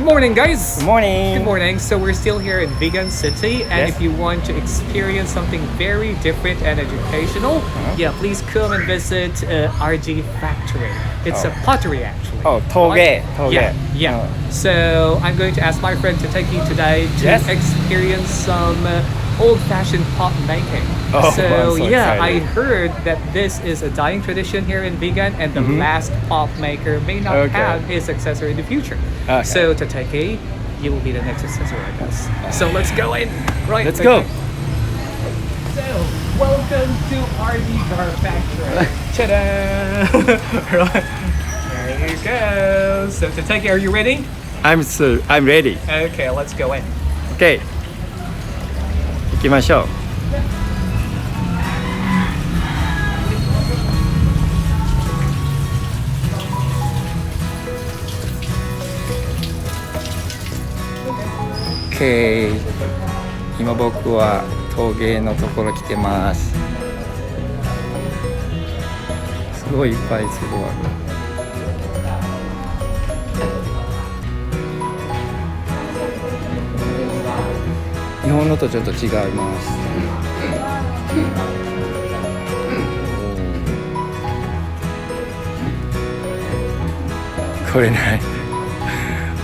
Good morning, guys. Good morning. Good morning. So we're still here in Vigan City, and Yes. if you want to experience something very different and educational, yeah, please come and visit RG Factory. It's a pottery, actually. Oh, toge. Yeah, yeah. So I'm going to ask my friend to take you today to Yes. experience some old-fashioned pot making. Oh, so I'm so yeah, I excited. heard that this is a dying tradition here in Vigan, and the last pot maker may not Okay. have his successor in the future. Okay. So to take you will be the next successor, I guess. So let's go in. Right. Let's go. So welcome to our Vigan factory. Ta-da! Right. There you go. So to take are you ready? I'm ready. Okay, let's go in. Okay. 行きましょう。Okay. 今僕は陶芸のところ来てます。すごいいっぱいすごいある。日本のとちょっと違います。これない。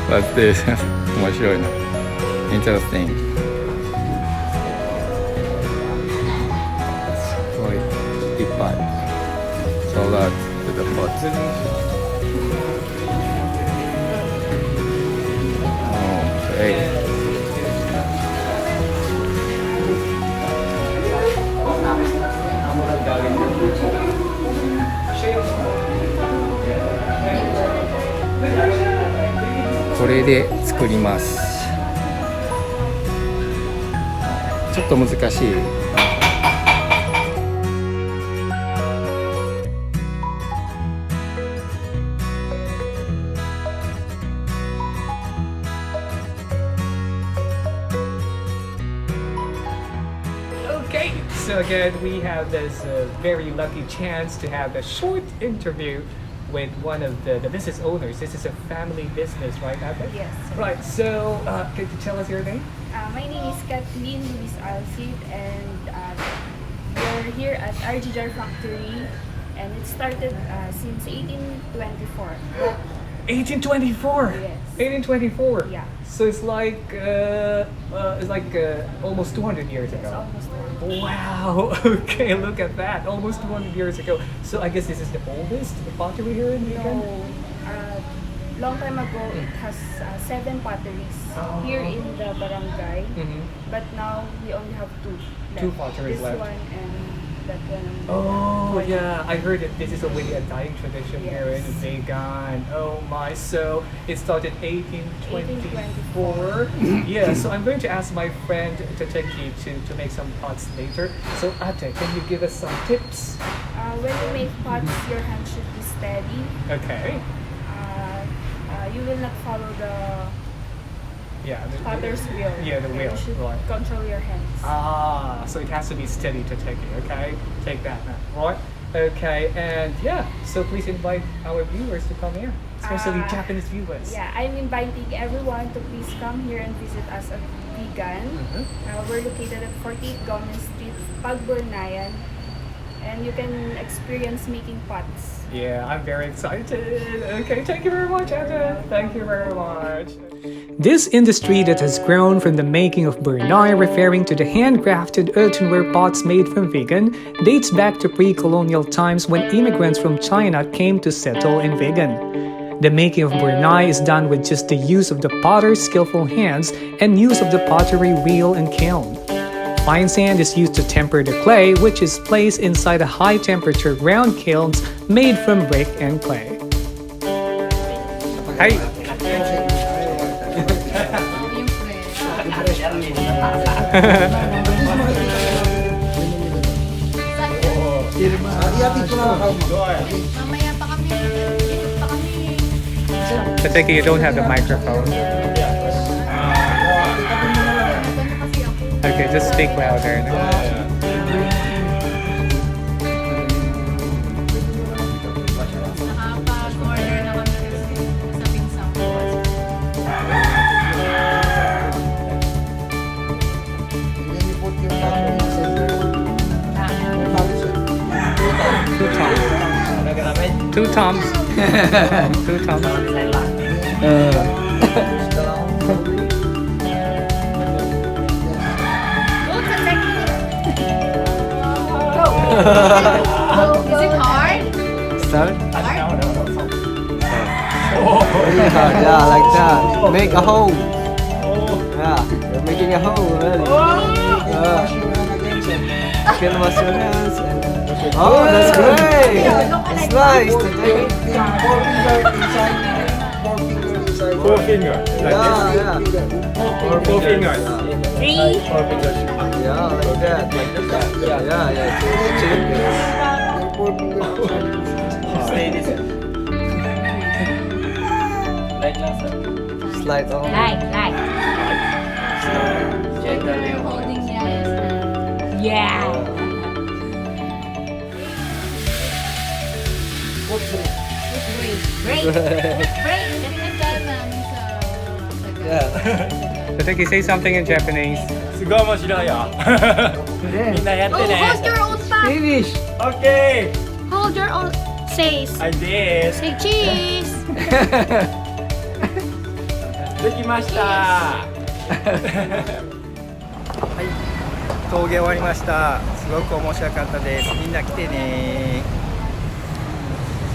What's this? 面白いな。Interesting. すごいいっぱい。So lots to the pot. Okay.これで作ります。ちょっと難しい。Okay, so again, we have this very lucky chance to have a short interview with one of the business owners. This is a family business, right, Abby? Yes. Right, so can you tell us your name? My name is Kathleen Luis Alcid, and we're here at RGR Factory, and it started since 1824. 1824. Yes. 1824. Yeah. So it's like almost 200 years It's ago. almost one. Wow. Okay, look at that. Almost 200 years ago. So I guess this is the oldest pottery here in Vigan? No, long time ago, it has 7 potteries here in the barangay, but now we only have 2 left. Two potteries this left. one and that one. Oh yeah, I heard that this is already a dying tradition here in Yes. Vigan. Oh my, so it started 1824. Yeah, so I'm going to ask my friend to take you to make some pots later. So Ate, can you give us some tips? When you make pots, your hand should be steady. Okay. You will not follow the Yeah. potter's wheel. Yeah, the wheel. You should Right. control your hands. Ah, so it has to be steady to take it, okay? Take that now, right? Okay, and yeah, so please invite our viewers to come here, especially Japanese viewers. Yeah, I'm inviting everyone to please come here and visit us at Vigan. We're located at 48 Government Street, Pagburnayan, and you can experience making pots. Yeah, I'm very excited. Okay, thank you very much, Ate. Thank you very much. This industry that has grown from the making of burnai, referring to the handcrafted earthenware pots made from Vigan, dates back to pre-colonial times when immigrants from China came to settle in Vigan. The making of burnai is done with just the use of the potter's skillful hands and use of the pottery wheel and kiln. Fine sand is used to temper the clay, which is placed inside a high-temperature ground kilns made from brick and clay. Hi. Mamaya pa kami. Pateki, you don't have the microphone. Okay, just speak louder. Nakapag-order na kami sa pinsan ko. Two thumbs. Two thumbs. Is it hard? Start. Hard? Really hard, yeah, like that. Make a hole. Yeah, you're making a hole already. You can wash your hands. Oh, that's great. That's nice. Four fingers. Like Yeah, this. yeah. Or four fingers. Three. Four fingers. Yeah, like that. Yeah, yeah. Stay this. Slide on. Like. Holding niya. Yeah. Break. Break. Ganun namin sa... Yeah. So Taki, say something in Japanese. すごい面白いよ。みんなやって Oh, ね。 hold your own back. Finish. Okay. Hold your own... Says. I did. Say cheese. できました。はい。陶芸終わりました。すごく面白かったです。みんな来てね。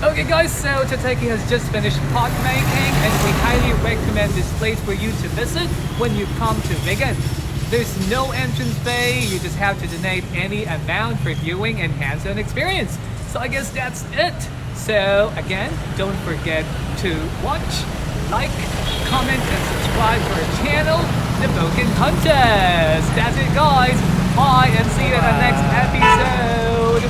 Okay guys, so Tateki has just finished pot making and we highly recommend this place for you to visit when you come to Vigan. There's no entrance fee, you just have to donate any amount for viewing and hands-on experience. So I guess that's it. So again, don't forget to watch, like, comment and subscribe to our channel, The Boken Contest. That's it guys, bye and see you in the next episode.